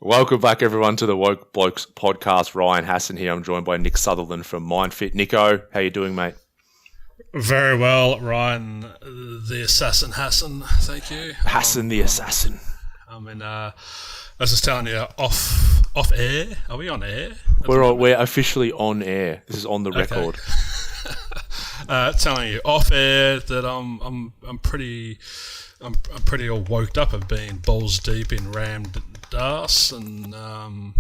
Welcome back, everyone, to the Woke Blokes podcast. Ryan Hassan here. I'm joined by Nick Sutherland from Myndfit. Nico, how you doing, mate? Very well, Ryan, the assassin Hassan. Thank you. Hassan the assassin. I mean, I was just telling you off air. Are we on air? We're officially on air. This is on the record. Telling you off air that I'm pretty all woked up of being balls deep in rammed ass and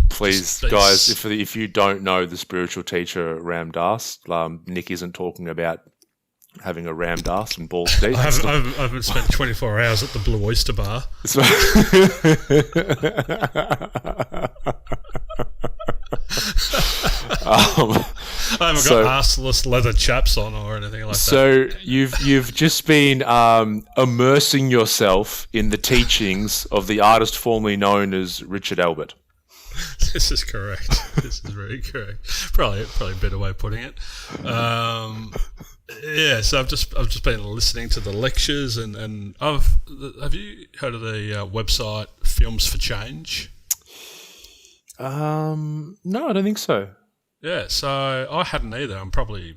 please, guys, if you don't know the spiritual teacher Ram Das, Nick isn't talking about having a rammed ass and balls deep. I haven't spent 24 hours at the Blue Oyster Bar. I haven't got arseless leather chaps on or anything like that. So you've just been immersing yourself in the teachings of the artist formerly known as Richard Albert. This is correct. This is very correct. Probably a better way of putting it. Yeah, so I've just been listening to the lectures and have you heard of the website Films for Change? No, I don't think so. Yeah, so I hadn't either. I'm probably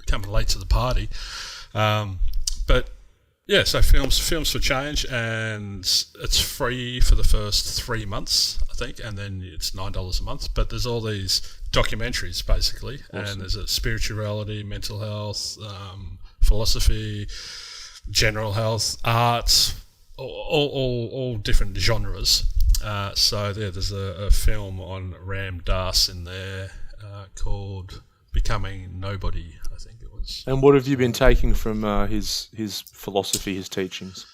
coming late to the party. But yeah, so Films for Change, and it's free for the first 3 months, I think, and then it's $9 a month. But there's all these documentaries, basically, awesome. And there's a spirituality, mental health, philosophy, general health, art, all different genres. So there's a film on Ram Dass in there called Becoming Nobody, I think it was. And what have you been taking from his philosophy, his teachings?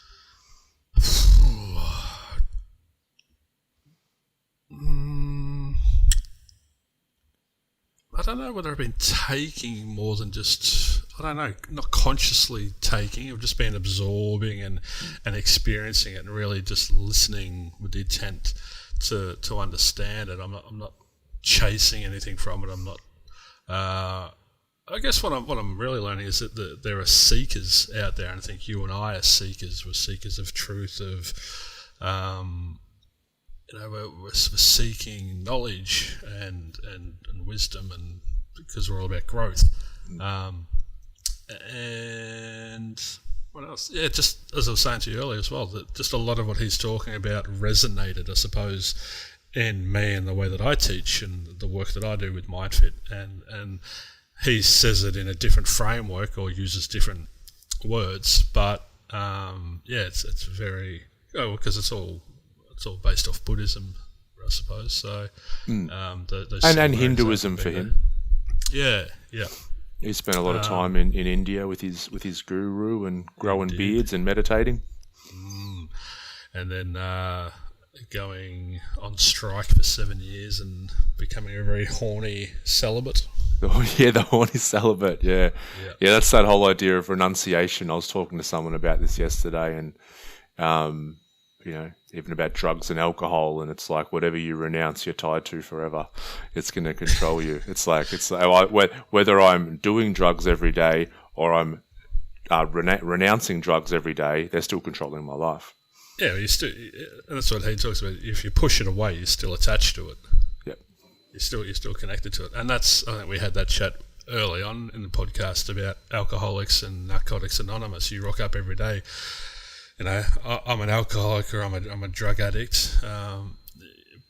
I don't know whether I've been taking more than just, I don't know, not consciously taking. I've just been absorbing and experiencing it and really just listening with the intent to understand it. I'm not chasing anything from it. I'm not. I guess what I'm really learning is that there are seekers out there, and I think you and I are seekers. We're seekers of truth, we're seeking knowledge and wisdom, and because we're all about growth. And what else? Yeah, just as I was saying to you earlier as well, that just a lot of what he's talking about resonated, I suppose, in me and the way that I teach and the work that I do with Myndfit. And he says it in a different framework or uses different words, but it's very because it's all based off Buddhism, I suppose. So, and Hinduism for him. Yeah. He spent a lot of time in India with his guru and growing beards and meditating. And then going on strike for 7 years and becoming a very horny celibate. Oh, yeah, the horny celibate, yeah. That's that whole idea of renunciation. I was talking to someone about this yesterday, and even about drugs and alcohol, and it's like whatever you renounce, you're tied to forever. It's going to control you. It's whether I'm doing drugs every day or I'm renouncing drugs every day, they're still controlling my life. Yeah, and that's what he talks about. If you push it away, you're still attached to it. Yep. You're still connected to it, and I think we had that chat early on in the podcast about Alcoholics and Narcotics Anonymous. You rock up every day. I'm an alcoholic or I'm a drug addict,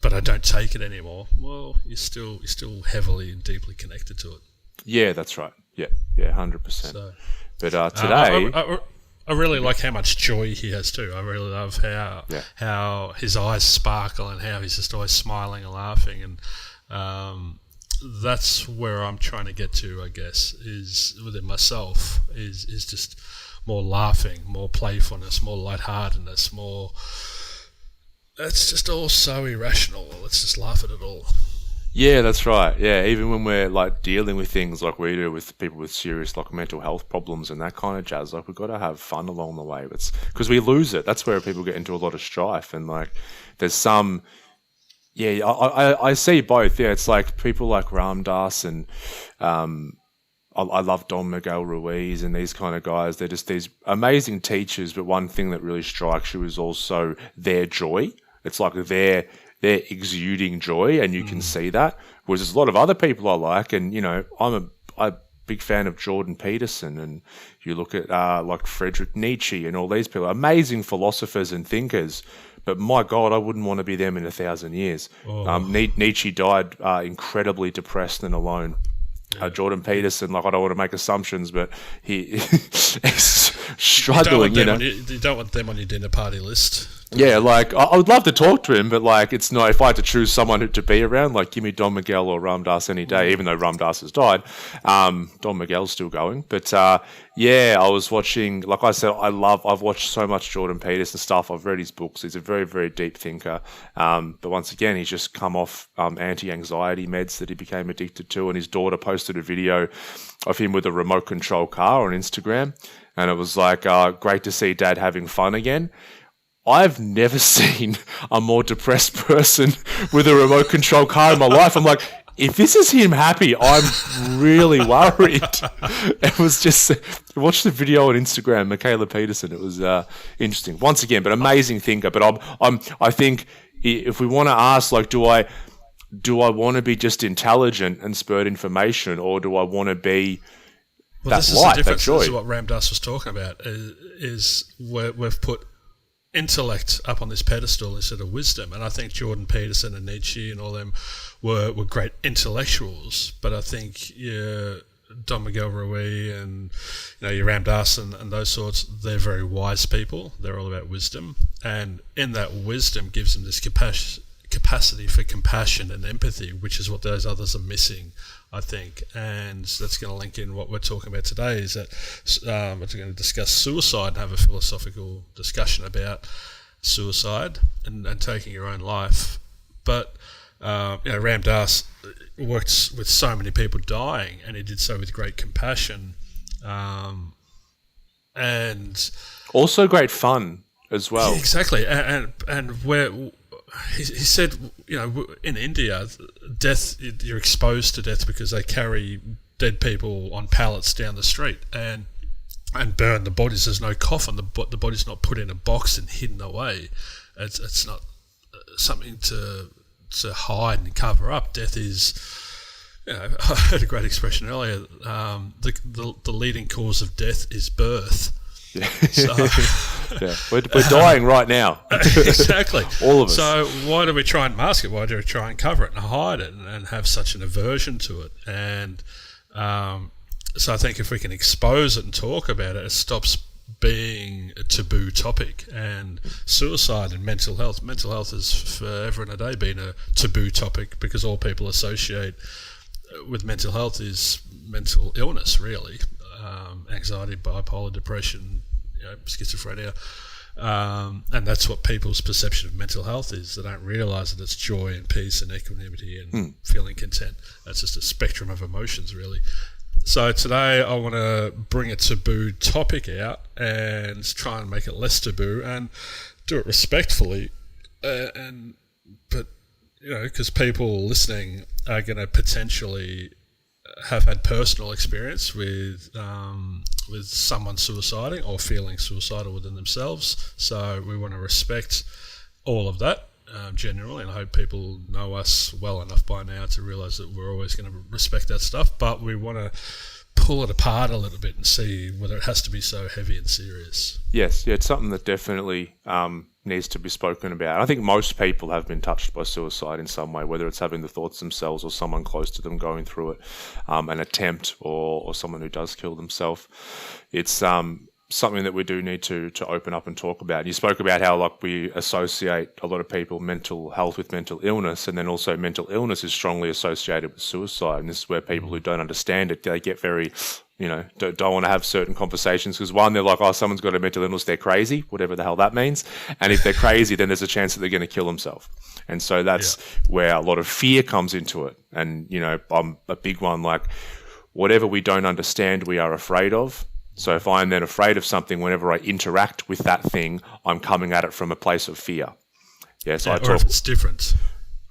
but I don't take it anymore. Well, you're still heavily and deeply connected to it. Yeah, that's right. Yeah, 100%. So, but today, I really like how much joy he has too. I really love how his eyes sparkle and how he's just always smiling and laughing, and that's where I'm trying to get to. I guess is within myself is just more laughing, more playfulness, more lightheartedness, more. It's just all so irrational. Let's just laugh at it all. Yeah, that's right. Yeah, even when we're like dealing with things like we do with people with serious like mental health problems and that kind of jazz, like we've got to have fun along the way. It's because we lose it. That's where people get into a lot of strife, and like there's some. Yeah, I see both. Yeah, it's like people like Ram Dass and I love Don Miguel Ruiz and these kind of guys. They're just these amazing teachers, but one thing that really strikes you is also their joy. It's like they're exuding joy, and you can see that. Whereas there's a lot of other people I like, and I'm a big fan of Jordan Peterson, and you look at like Friedrich Nietzsche and all these people, amazing philosophers and thinkers. But my God, I wouldn't want to be them in 1,000 years. Nietzsche died incredibly depressed and alone. Jordan Peterson, like, I don't want to make assumptions, but he's struggling. You don't want them on your dinner party list. Yeah, like, I would love to talk to him, but like, it's not, if I had to choose someone to be around, like, give me Don Miguel or Ram Dass any day, even though Ram Dass has died. Don Miguel's still going. But yeah, I was watching, like I said, I've watched so much Jordan Peterson stuff. I've read his books. He's a very, very deep thinker. But once again, he's just come off anti-anxiety meds that he became addicted to, and his daughter posted a video of him with a remote control car on Instagram, and it was like, great to see Dad having fun again. I've never seen a more depressed person with a remote control car in my life. I'm like, if this is him happy, I'm really worried. It was just, watch the video on Instagram, Michaela Peterson. It was interesting. Once again, but amazing thinker. But I think if we want to ask, like, do I want to be just intelligent and spurt information, or do I want to be that light, that joy? This is what Ram Dass was talking about, is where we've put intellect up on this pedestal instead of wisdom. And I think Jordan Peterson and Nietzsche and all them were great intellectuals, but I think Don Miguel Ruiz and your Ram Dass and those sorts, they're very wise people. They're all about wisdom, and in that wisdom gives them this capacity for compassion and empathy, which is what those others are missing, I think. And that's going to link in what we're talking about today, is that we're going to discuss suicide and have a philosophical discussion about suicide and taking your own life. But Ram Dass works with so many people dying, and he did so with great compassion, and also great fun as well. Yeah, exactly. And where he said, in India, death, you're exposed to death because they carry dead people on pallets down the street and burn the bodies. There's no coffin. The body's not put in a box and hidden away. It's not something to hide and cover up. Death is, I heard a great expression earlier. The leading cause of death is birth. Yeah. So, yeah. We're dying right now. Exactly. All of us. So why do we try and mask it? Why do we try and cover it and hide it and have such an aversion to it? And so I think if we can expose it and talk about it, it stops being a taboo topic. And suicide and mental health has forever and a day been a taboo topic, because all people associate with mental health is mental illness, really. Anxiety, bipolar, depression, schizophrenia, and that's what people's perception of mental health is. They don't realise that it's joy and peace and equanimity and feeling content. That's just a spectrum of emotions, really. So today I want to bring a taboo topic out and try and make it less taboo and do it respectfully, but because people listening are going to potentially have had personal experience with someone suiciding or feeling suicidal within themselves. So we want to respect all of that generally, and I hope people know us well enough by now to realise that we're always going to respect that stuff, but we want to pull it apart a little bit and see whether it has to be so heavy and serious. Yes, yeah, it's something that definitely needs to be spoken about. I think most people have been touched by suicide in some way, whether it's having the thoughts themselves or someone close to them going through it, an attempt or someone who does kill themselves. It's something that we do need to open up and talk about. You spoke about how, like, we associate a lot of people mental health with mental illness, and then also mental illness is strongly associated with suicide. And this is where people who don't understand it, they get very, don't want to have certain conversations, because one, they're like, oh, someone's got a mental illness, they're crazy, whatever the hell that means. And if they're crazy, then there's a chance that they're going to kill themselves. And so that's where a lot of fear comes into it. And, I'm a big one, like, whatever we don't understand, we are afraid of. So if I'm then afraid of something, whenever I interact with that thing, I'm coming at it from a place of fear. Yes, or if it's different.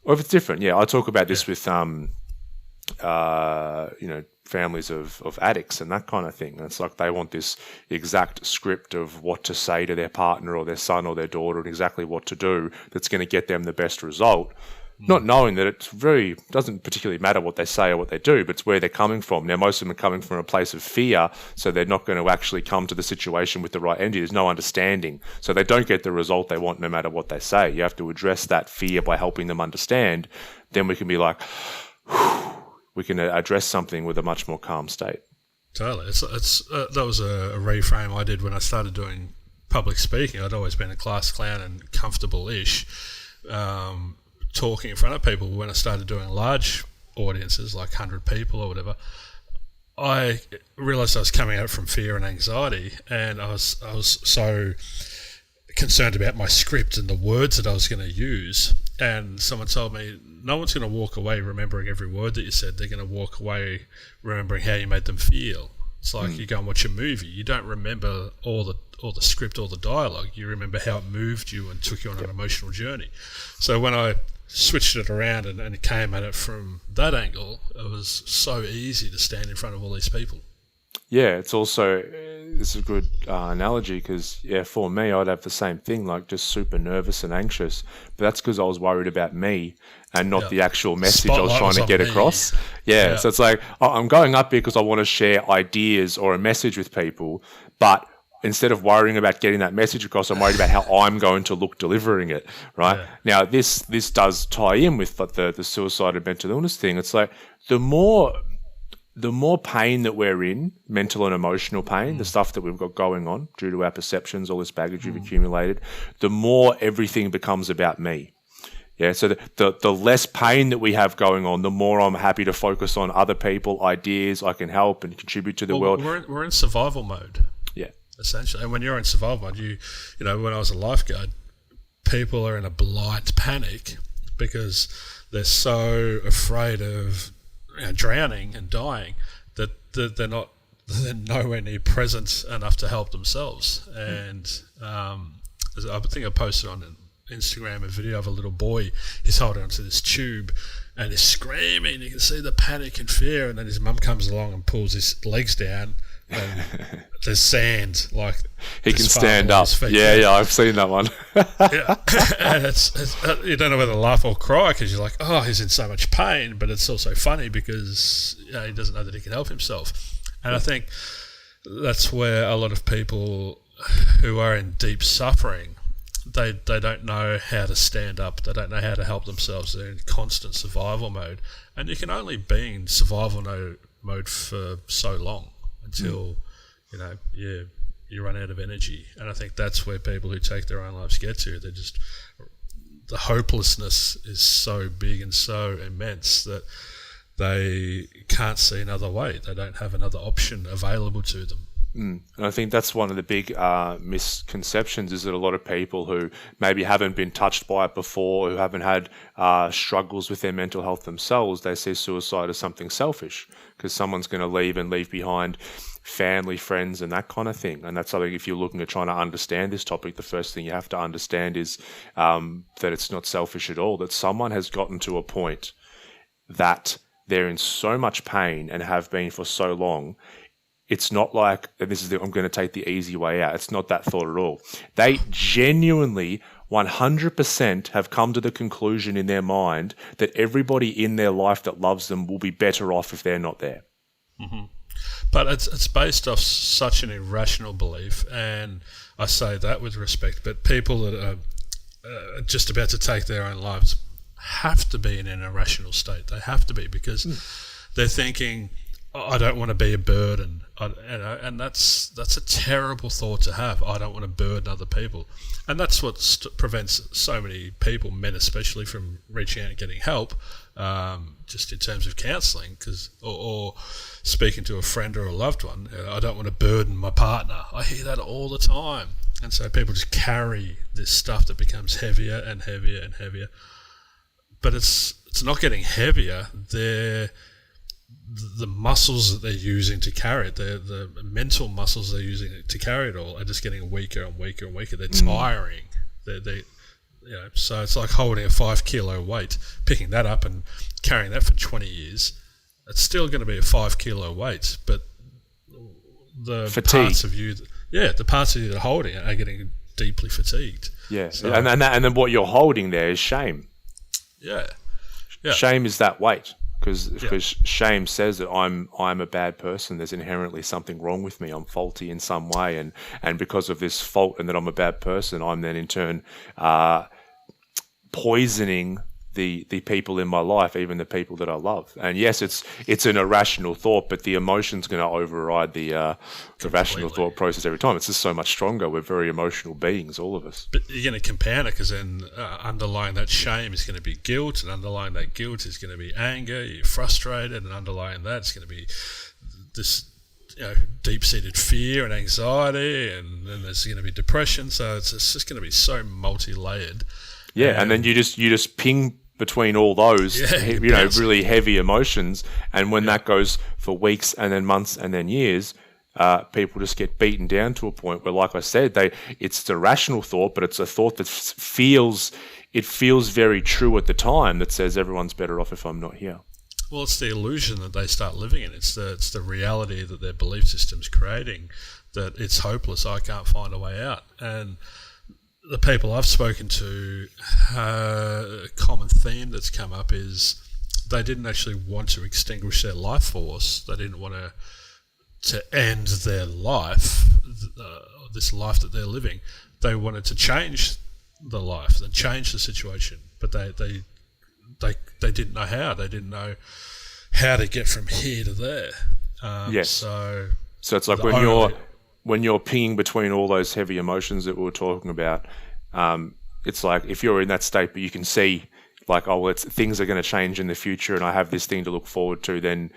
Or if it's different, yeah. I talk about this with families of addicts and that kind of thing. And it's like they want this exact script of what to say to their partner or their son or their daughter and exactly what to do that's going to get them the best result. Not knowing that doesn't particularly matter what they say or what they do, but it's where they're coming from. Now, most of them are coming from a place of fear, so they're not going to actually come to the situation with the right energy. There's no understanding. So they don't get the result they want no matter what they say. You have to address that fear by helping them understand. Then we can be like, we can address something with a much more calm state. Totally. That was a reframe I did when I started doing public speaking. I'd always been a class clown and comfortable-ish. Talking in front of people. When I started doing large audiences, like 100 people or whatever, I realised I was coming out from fear and anxiety, and I was so concerned about my script and the words that I was going to use. And someone told me, no one's going to walk away remembering every word that you said. They're going to walk away remembering how you made them feel. It's like you go and watch a movie. You don't remember all the script, all the dialogue. You remember how it moved you and took you on an emotional journey. So when I switched it around and came at it from that angle, it was so easy to stand in front of all these people. Yeah, it's also, it's a good analogy because, for me, I'd have the same thing, like just super nervous and anxious. But that's because I was worried about me and not the actual message I was trying to get across. Yeah, so it's like, I'm going up here because I want to share ideas or a message with people, but instead of worrying about getting that message across, I'm worried about how I'm going to look delivering it, right? Yeah. Now, this does tie in with like the suicide and mental illness thing. It's like the more pain that we're in, mental and emotional pain, the stuff that we've got going on due to our perceptions, all this baggage we've accumulated, the more everything becomes about me. Yeah, so the less pain that we have going on, the more I'm happy to focus on other people, ideas I can help and contribute to the world. We're in survival mode. Yeah. Essentially. And when you're in survival mode, you know, when I was a lifeguard, people are in a blind panic because they're so afraid of drowning and dying that they're nowhere near present enough to help themselves. And I think I posted on Instagram a video of a little boy. He's holding onto this tube and he's screaming. You can see the panic and fear, and then his mum comes along and pulls his legs down. And there's sand, like he can stand up. Yeah, I've seen that one. Yeah, and it's you don't know whether to laugh or cry because you're like, oh, he's in so much pain, but it's also funny because he doesn't know that he can help himself. And I think that's where a lot of people who are in deep suffering, they don't know how to stand up. They don't know how to help themselves. They're in constant survival mode, and you can only be in survival mode for so long. Until you run out of energy. And I think that's where people who take their own lives get to. They're just, the hopelessness is so big and so immense that they can't see another way. They don't have another option available to them. And I think that's one of the big misconceptions, is that a lot of people who maybe haven't been touched by it before, who haven't had struggles with their mental health themselves, they see suicide as something selfish because someone's going to leave behind family, friends, and that kind of thing. And that's something, if you're looking at trying to understand this topic, the first thing you have to understand is that it's not selfish at all, that someone has gotten to a point that they're in so much pain and have been for so long. It's not like, and I'm going to take the easy way out. It's not that thought at all. They genuinely 100% have come to the conclusion in their mind that everybody in their life that loves them will be better off if they're not there. Mm-hmm. But it's based off such an irrational belief, and I say that with respect, but people that are just about to take their own lives have to be in an irrational state. They have to be, because they're thinking, I don't want to be a burden, and that's a terrible thought to have. I don't want to burden other people, and that's what prevents so many people, men especially, from reaching out and getting help, just in terms of counselling, or speaking to a friend or a loved one. I don't want to burden my partner. I hear that all the time, and so people just carry this stuff that becomes heavier and heavier and heavier. But it's not getting heavier. The muscles that they're using to carry it, the mental muscles they're using to carry it all, are just getting weaker and weaker and weaker. They're tiring. So it's like holding a 5 kilo weight, picking that up and carrying that for 20 years. it's still going to be a 5 kilo weight, but the Fatigue. parts of you, the parts of you that are holding it are getting deeply fatigued. Yeah, So, and then what you're holding there is shame. Yeah. Shame is that weight, because shame says that I'm a bad person. There's inherently something wrong with me. I'm faulty in some way, and because of this fault and that I'm a bad person, I'm then in turn poisoning the people in my life, even the people that I love. And yes, it's an irrational thought, but the emotion's going to override the rational thought process every time. It's just so much stronger. We're very emotional beings, all of us. But you're going to compound it, because then underlying that shame is going to be guilt, and underlying that guilt is going to be anger. You're frustrated, and underlying that is going to be this deep-seated fear and anxiety, and then there's going to be depression. So it's just going to be so multi-layered. Yeah, and then you just ping between all those, really heavy emotions, and when that goes for weeks and then months and then years, people just get beaten down to a point where, like I said, it's the rational thought, but it's a thought that feels very true at the time, that says everyone's better off if I'm not here. Well, it's the illusion that they start living in. It's the reality that their belief system's creating, that it's hopeless, I can't find a way out. And the people I've spoken to, a common theme that's come up is they didn't actually want to extinguish their life force. They didn't want to end their life, this life that they're living. They wanted to change the life and change the situation, but they didn't know how. They didn't know how to get from here to there. Yes. So it's like when you're pinging between all those heavy emotions that we were talking about, it's like if you're in that state, but you can see like, things are going to change in the future, and I have this thing to look forward to, then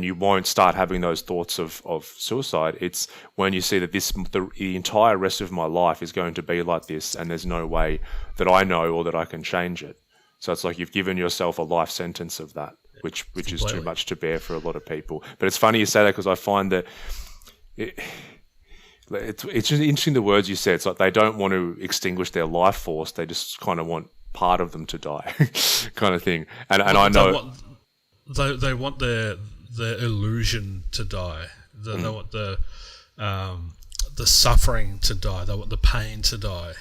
you won't start having those thoughts of suicide. It's when you see that the entire rest of my life is going to be like this, and there's no way that I know or that I can change it. So it's like you've given yourself a life sentence of that, which is too much to bear for a lot of people. But it's funny you say that, because I find that it's just interesting, the words you said. It's like they don't want to extinguish their life force. They just kind of want part of them to die kind of thing. And I know... They want their illusion to die. They want the suffering to die. They want the pain to die.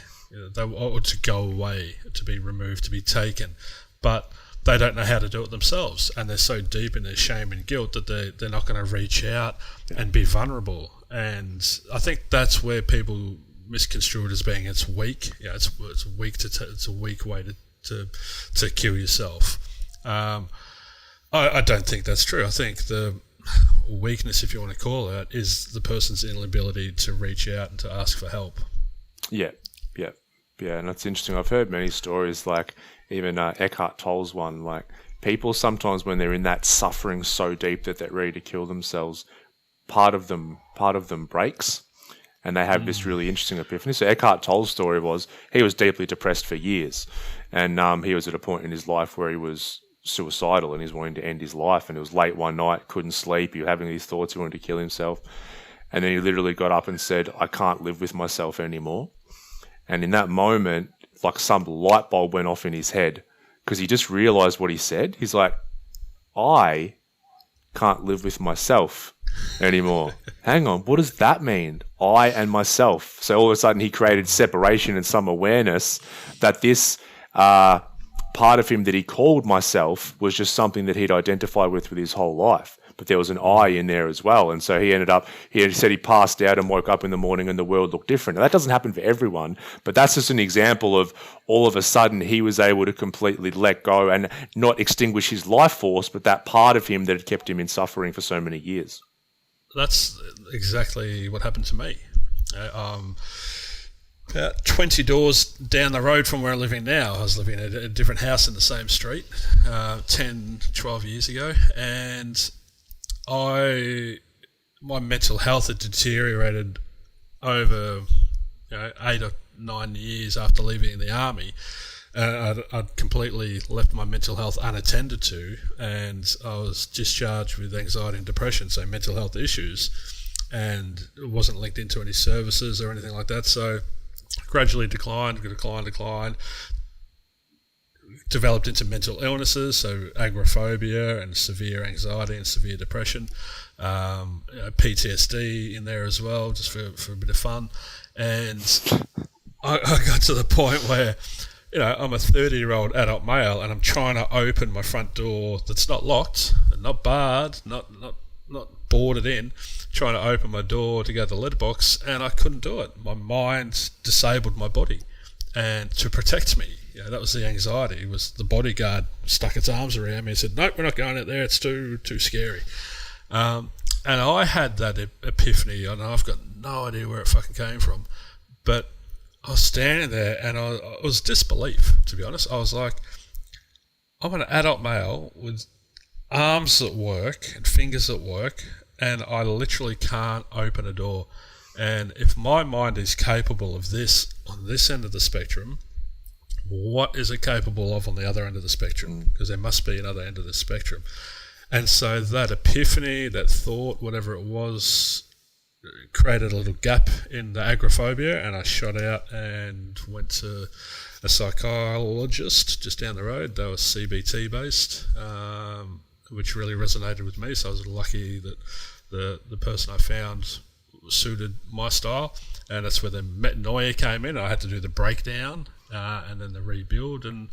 They want it to go away, to be removed, to be taken. But they don't know how to do it themselves. And they're so deep in their shame and guilt that they're not going to reach out and be vulnerable. And I think that's where people misconstrue it as being it's weak. It's weak it's a weak way to kill yourself. I don't think that's true. I think the weakness, if you want to call it, is the person's inability to reach out and to ask for help. Yeah, and that's interesting. I've heard many stories, like even Eckhart Tolles one, like people sometimes when they're in that suffering so deep that they're ready to kill themselves, part of them breaks, and they have this really interesting epiphany. So Eckhart Tolles' story was he was deeply depressed for years, and he was at a point in his life where he was suicidal and he's wanting to end his life, and it was late one night, couldn't sleep, he was having these thoughts, he wanted to kill himself, and then he literally got up and said, I can't live with myself anymore. And in that moment, like some light bulb went off in his head, because he just realized what he said. He's like, I can't live with myself anymore. Hang on, what does that mean? I and myself. So all of a sudden he created separation and some awareness that this part of him that he called myself was just something that he'd identified with his whole life. But there was an I in there as well. And so he said he passed out and woke up in the morning and the world looked different. Now, that doesn't happen for everyone, but that's just an example of all of a sudden he was able to completely let go and not extinguish his life force, but that part of him that had kept him in suffering for so many years. That's exactly what happened to me. About 20 doors down the road from where I'm living now, I was living in a different house in the same street 10, 12 years ago, and my mental health had deteriorated over 8 or 9 years after leaving the army. I'd completely left my mental health unattended to, and I was discharged with anxiety and depression, so mental health issues, and it wasn't linked into any services or anything like that. So gradually declined. developed into mental illnesses, so agoraphobia and severe anxiety and severe depression, PTSD in there as well, just for a bit of fun. And I got to the point where, I'm a 30-year-old adult male, and I'm trying to open my front door that's not locked, and not barred, not boarded in, trying to open my door to go to the letterbox, and I couldn't do it. My mind disabled my body, and to protect me, that was the anxiety. It was the bodyguard stuck its arms around me and said, "Nope, we're not going out there. It's too scary." And I had that epiphany, and I've got no idea where it fucking came from, but I was standing there, and I was disbelief, to be honest. I was like, I'm an adult male with arms at work and fingers at work, and I literally can't open a door. And if my mind is capable of this on this end of the spectrum, what is it capable of on the other end of the spectrum? Because there must be another end of the spectrum. And so that epiphany, that thought, whatever it was, created a little gap in the agoraphobia, and I shot out and went to a psychologist just down the road. They were CBT based, which really resonated with me. So I was lucky that the person I found suited my style, and that's where the metanoia came in. I had to do the breakdown and then the rebuild, and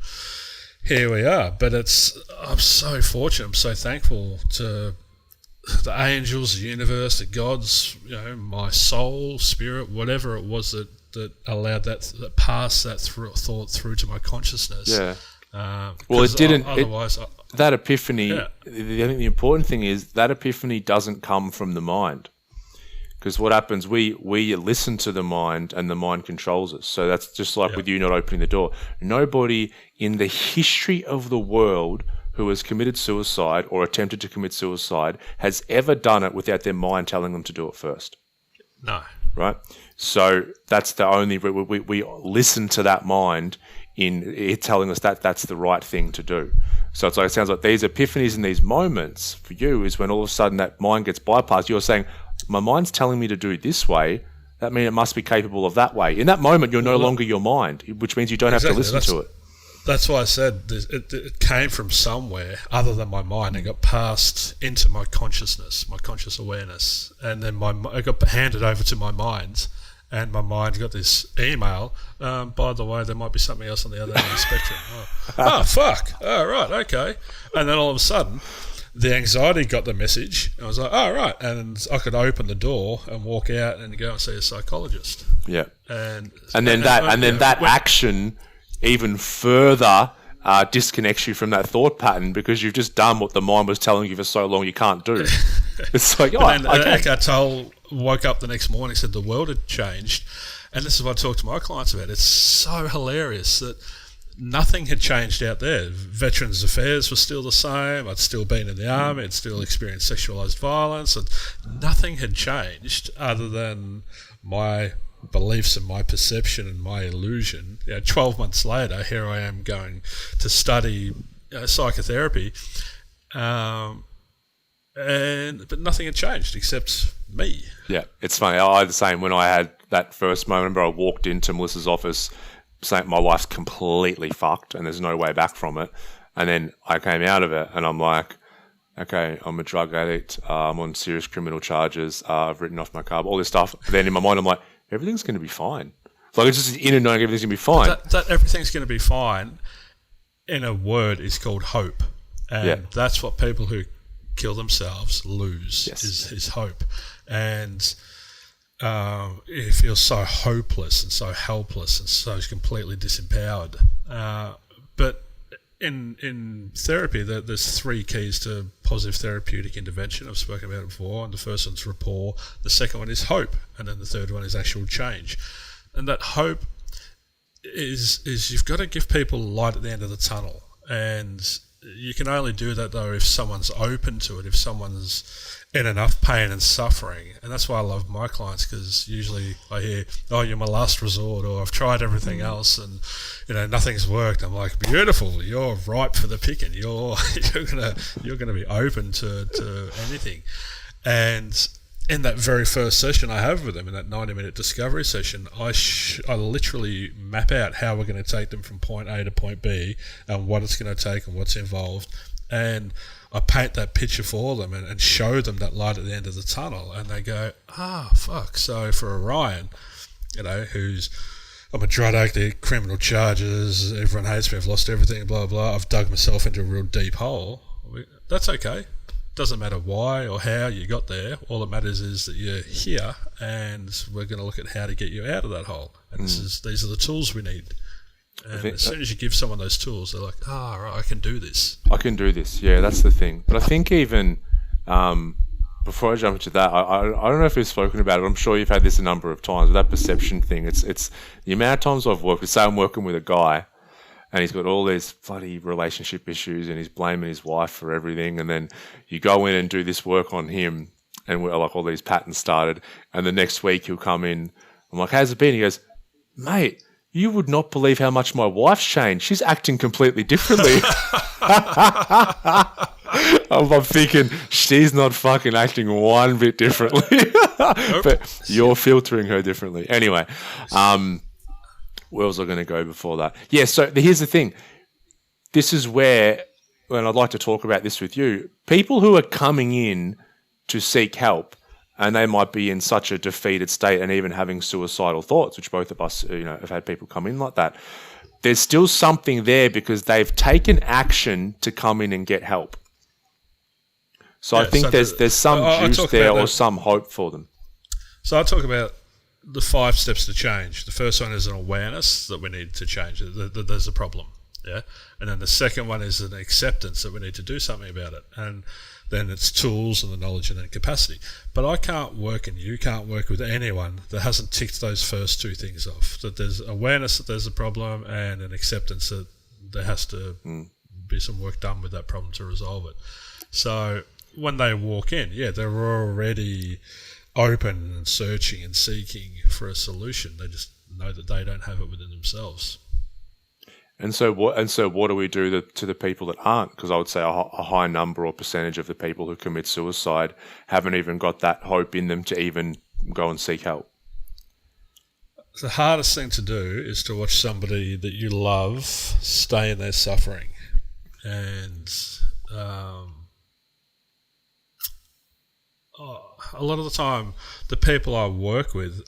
here we are. But I'm so fortunate, I'm so thankful to the angels, the universe, the gods, my soul, spirit, whatever it was that allowed that passed that thought through to my consciousness. Yeah. Well, it didn't. Otherwise, that epiphany. Yeah. I think the important thing is that epiphany doesn't come from the mind, because what happens, we listen to the mind, and the mind controls us. So that's just like with you not opening the door. Nobody in the history of the world who has committed suicide or attempted to commit suicide has ever done it without their mind telling them to do it first. No. Right? So that's the only... We listen to that mind in it telling us that that's the right thing to do. So it sounds like these epiphanies and these moments for you is when all of a sudden that mind gets bypassed. You're saying, my mind's telling me to do it this way. That means it must be capable of that way. In that moment, you're no longer your mind, which means you don't have to listen to it. That's why I said it came from somewhere other than my mind and got passed into my consciousness, my conscious awareness. And then it got handed over to my mind, and my mind got this email. By the way, there might be something else on the other end of the spectrum. Oh, fuck. Oh, right, okay. And then all of a sudden, the anxiety got the message. I was like, oh, right. And I could open the door and walk out and go and see a psychologist. Yeah. And then that action even further disconnects you from that thought pattern, because you've just done what the mind was telling you for so long you can't do. It's like, Eckhart Tolle woke up the next morning and said the world had changed. And this is what I talk to my clients about. It's so hilarious that nothing had changed out there. Veterans Affairs was still the same. I'd still been in the army. I'd still experienced sexualised violence. And nothing had changed other than my beliefs and my perception and my illusion. 12 months later, here I am going to study psychotherapy, but nothing had changed except me. Yeah, it's funny. I had the same when I had that first moment. I remember I walked into Melissa's office saying my life's completely fucked and there's no way back from it. And then I came out of it and I'm like, okay, I'm a drug addict. I'm on serious criminal charges. I've written off my car, all this stuff. But then in my mind, I'm like, everything's going to be fine. Like, it's just in and knowing everything's going to be fine. That everything's going to be fine, in a word, is called hope. And that's what people who kill themselves lose, is hope. And it feels so hopeless and so helpless and so completely disempowered. But in therapy, there's three keys to positive therapeutic intervention. I've spoken about it before. And the first one's rapport. The second one is hope. And then the third one is actual change. And that hope is you've got to give people light at the end of the tunnel. And you can only do that, though, if someone's open to it, if someone's in enough pain and suffering. And that's why I love my clients, because usually I hear, oh, you're my last resort, or I've tried everything else and nothing's worked. I'm like, beautiful, you're ripe for the picking. You're gonna be open to anything. And in that very first session I have with them, in that 90-minute discovery session, I literally map out how we're going to take them from point A to point B and what it's going to take and what's involved. And I paint that picture for them and show them that light at the end of the tunnel. And they go, fuck. So for Orion, I'm a drug addict, criminal charges, everyone hates me, I've lost everything, blah, blah, I've dug myself into a real deep hole. That's okay. Doesn't matter why or how you got there. All that matters is that you're here, and we're going to look at how to get you out of that hole. And these are the tools we need. And as soon as you give someone those tools, they're like, right, I can do this. I can do this. Yeah, that's the thing. But I think even before I jump into that, I don't know if we've spoken about it. I'm sure you've had this a number of times. That perception thing. It's the amount of times I've worked with. Say I'm working with a guy, and he's got all these bloody relationship issues, and he's blaming his wife for everything. And then you go in and do this work on him, and we're like all these patterns started. And the next week he'll come in. I'm like, how's it been? He goes, mate, you would not believe how much my wife's changed. She's acting completely differently. I'm thinking, she's not fucking acting one bit differently. But you're filtering her differently. Anyway, where was I going to go before that? Yeah, so here's the thing. This is where, and I'd like to talk about this with you, people who are coming in to seek help, and they might be in such a defeated state and even having suicidal thoughts, which both of us, have had people come in like that. There's still something there because they've taken action to come in and get help. So I think there's some juice there or some hope for them. So I talk about the 5 steps to change. The first one is an awareness that we need to change, that there's a problem. Yeah. And then the second one is an acceptance that we need to do something about it. And then it's tools and the knowledge and then capacity. But I can't work, and you can't work with anyone that hasn't ticked those first 2 things off. That there's awareness that there's a problem and an acceptance that there has to be some work done with that problem to resolve it. So when they walk in, they're already open and searching and seeking for a solution. They just know that they don't have it within themselves. And so what do we do to the people that aren't? Because I would say a high number or percentage of the people who commit suicide haven't even got that hope in them to even go and seek help. The hardest thing to do is to watch somebody that you love stay in their suffering. And a lot of the time, the people I work with,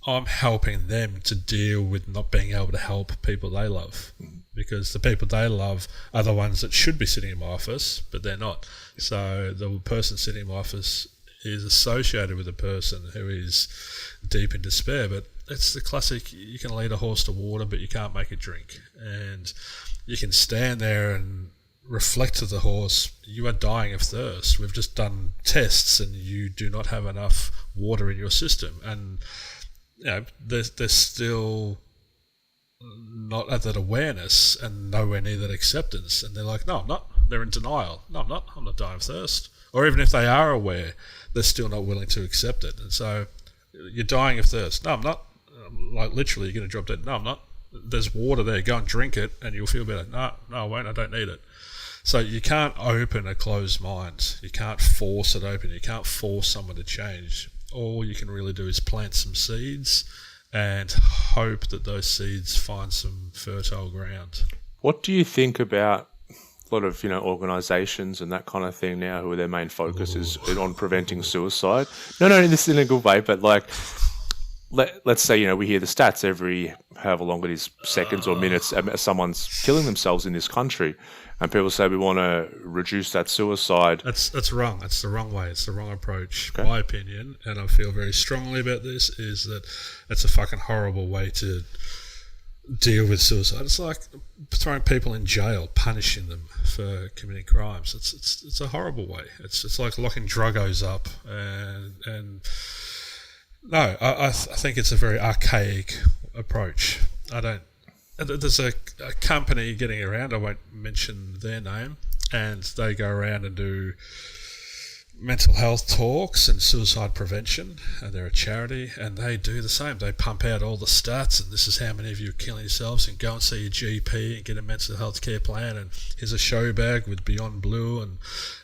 I'm helping them to deal with not being able to help people they love. Because the people they love are the ones that should be sitting in my office, but they're not. So the person sitting in my office is associated with a person who is deep in despair. But it's the classic, you can lead a horse to water, but you can't make it drink. And you can stand there and reflect to the horse, you are dying of thirst. We've just done tests and you do not have enough water in your system. And they're still not at that awareness and nowhere near that acceptance. And they're like, no, I'm not. They're in denial. No, I'm not. I'm not dying of thirst. Or even if they are aware, they're still not willing to accept it. And so you're dying of thirst. No, I'm not. Like literally, you're going to drop dead. No, I'm not. There's water there. Go and drink it and you'll feel better. No, I won't. I don't need it. So you can't open a closed mind. You can't force it open. You can't force someone to change. All you can really do is plant some seeds and hope that those seeds find some fertile ground. What do you think about a lot of organisations and that kind of thing now, who their main focus is on preventing suicide? No, this is in a good way, but like, let's say we hear the stats every however long it is, seconds or minutes, someone's killing themselves in this country. And people say we want to reduce that suicide. That's wrong. That's the wrong way. It's the wrong approach. Okay. My opinion, and I feel very strongly about this, is that it's a fucking horrible way to deal with suicide. It's like throwing people in jail, punishing them for committing crimes. It's a horrible way. It's like locking druggos up. And no, I think it's a very archaic approach. There's a company getting around, I won't mention their name, and they go around and do mental health talks and suicide prevention, and they're a charity, and they do the same. They pump out all the stats, and this is how many of you are killing yourselves, and go and see your GP and get a mental health care plan, and here's a show bag with Beyond Blue and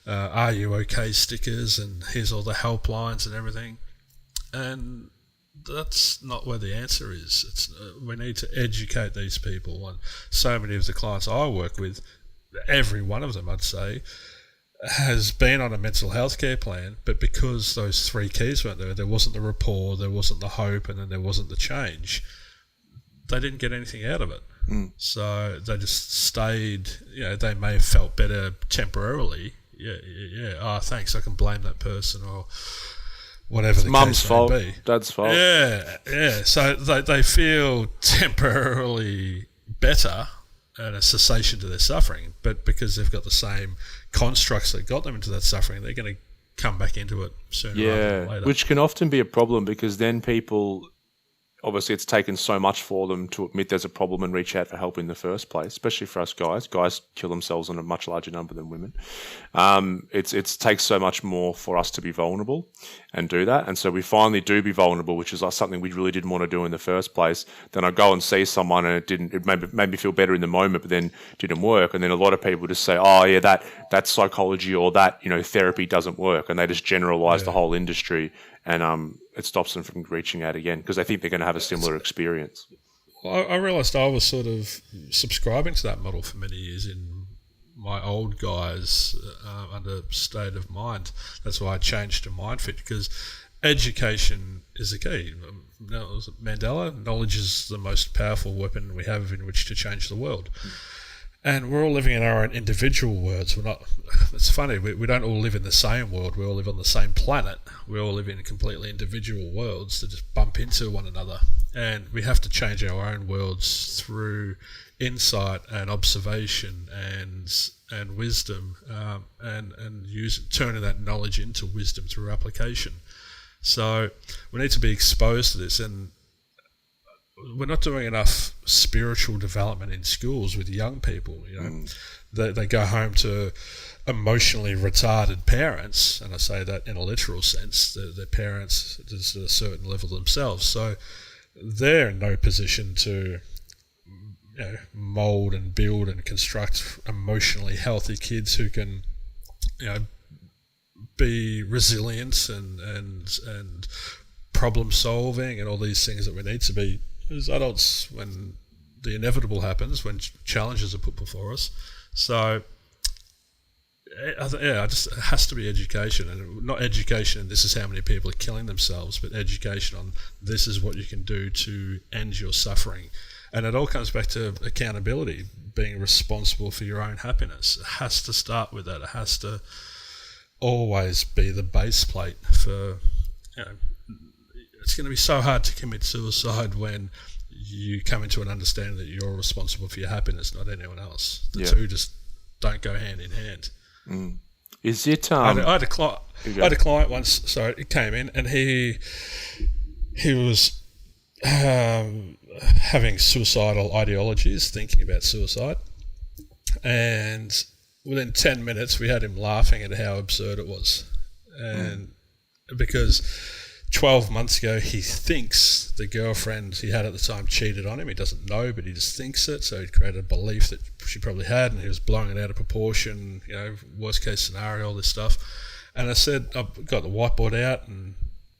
Are You OK stickers, and here's all the helplines and everything. And that's not where the answer is. We need to educate these people. And so many of the clients I work with, every one of them, I'd say, has been on a mental health care plan, but because those three keys weren't there, there wasn't the rapport, there wasn't the hope, and then there wasn't the change, they didn't get anything out of it. So they just stayed, they may have felt better temporarily. Oh, thanks, I can blame that person, or whatever the Mum's case fault, may be. Dad's fault. Yeah. So they feel temporarily better and a cessation to their suffering, but because they've got the same constructs that got them into that suffering, they're going to come back into it sooner rather than later. Which can often be a problem, because then people, obviously it's taken so much for them to admit there's a problem and reach out for help in the first place, especially for us guys. Guys kill themselves in a much larger number than women. It takes so much more for us to be vulnerable and do that. And so we finally do be vulnerable, which is something we really didn't want to do in the first place. Then I go and see someone and it made me feel better in the moment, but then didn't work. And then a lot of people just say, oh yeah, that psychology or that, therapy doesn't work. And they just generalize the whole industry, and it stops them from reaching out again because they think they're going to have a similar experience. Well, I realised I was sort of subscribing to that model for many years in my old guys under State of Mind. That's why I changed to Myndfit, because education is the key. Mandela, knowledge is the most powerful weapon we have in which to change the world. And we're all living in our own individual worlds. We're not. It's funny. We don't all live in the same world. We all live on the same planet. We all live in completely individual worlds that just bump into one another. And we have to change our own worlds through insight and observation and wisdom, and turning that knowledge into wisdom through application. So we need to be exposed to this, and we're not doing enough spiritual development in schools with young people. They go home to emotionally retarded parents, and I say that in a literal sense. Their parents is at a certain level themselves, so they're in no position to mold and build and construct emotionally healthy kids who can be resilient and problem solving and all these things that we need to be as adults when the inevitable happens, when challenges are put before us. So it has to be education, and not education and this is how many people are killing themselves, but education on this is what you can do to end your suffering. And it all comes back to accountability, being responsible for your own happiness. It has to start with that. It has to always be the base plate for, it's going to be so hard to commit suicide when you come into an understanding that you're responsible for your happiness, not anyone else. The two just don't go hand in hand. Is it? I had a client once. Sorry, it came in and he was having suicidal ideologies, thinking about suicide, and within 10 minutes we had him laughing at how absurd it was, and because 12 months ago he thinks the girlfriend he had at the time cheated on him. He doesn't know, but he just thinks it, so he created a belief that she probably had, and he was blowing it out of proportion, worst case scenario, all this stuff. And I said, I've got the whiteboard out and